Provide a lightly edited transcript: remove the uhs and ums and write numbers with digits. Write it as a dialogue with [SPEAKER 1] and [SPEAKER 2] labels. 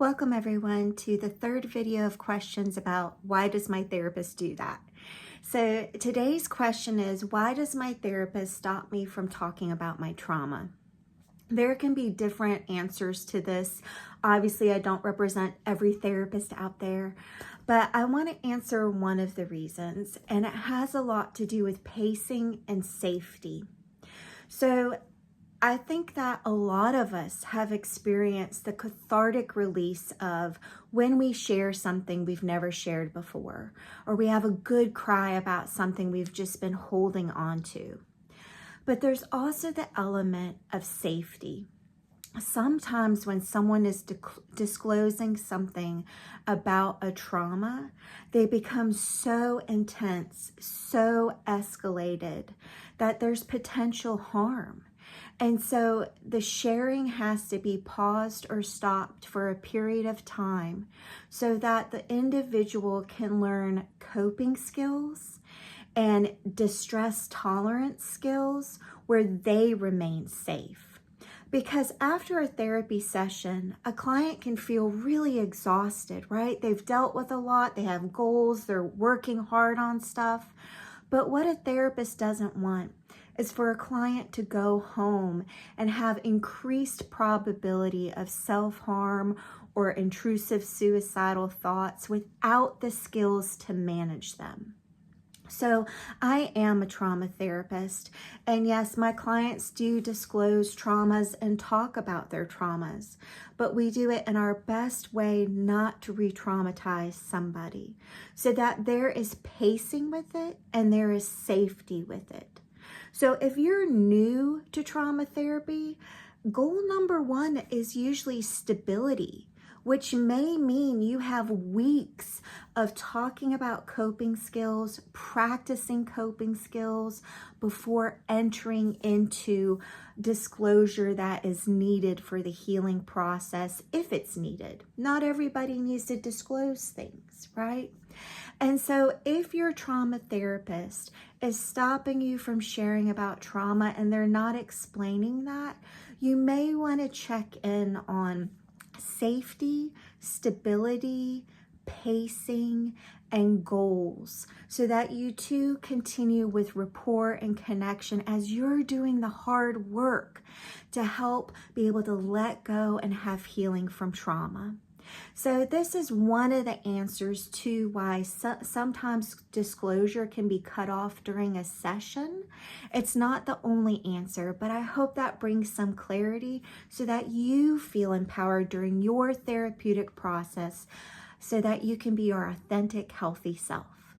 [SPEAKER 1] Welcome everyone to the third video of questions about why does my therapist do that? So today's question is, why does my therapist stop me from talking about my trauma? There can be different answers to this. Obviously, I don't represent every therapist out there, but I want to answer one of the reasons, and it has a lot to do with pacing and safety. So I think that a lot of us have experienced the cathartic release of when we share something we've never shared before, or we have a good cry about something we've just been holding on to. But there's also the element of safety. Sometimes when someone is disclosing something about a trauma, they become so intense, so escalated that there's potential harm. And so the sharing has to be paused or stopped for a period of time so that the individual can learn coping skills and distress tolerance skills where they remain safe. Because after a therapy session, a client can feel really exhausted, right? They've dealt with a lot, they have goals, they're working hard on stuff. But what a therapist doesn't want is for a client to go home and have increased probability of self-harm or intrusive suicidal thoughts without the skills to manage them. So I am a trauma therapist, and yes, my clients do disclose traumas and talk about their traumas, but we do it in our best way not to re-traumatize somebody so that there is pacing with it and there is safety with it. So if you're new to trauma therapy, goal number one is usually stability, which may mean you have weeks of talking about coping skills, practicing coping skills before entering into disclosure that is needed for the healing process, if it's needed. Not everybody needs to disclose things, right? And so if your trauma therapist is stopping you from sharing about trauma and they're not explaining that, you may want to check in on safety, stability, pacing, and goals so that you two continue with rapport and connection as you're doing the hard work to help be able to let go and have healing from trauma. So this is one of the answers to why sometimes disclosure can be cut off during a session. It's not the only answer, but I hope that brings some clarity so that you feel empowered during your therapeutic process so that you can be your authentic, healthy self.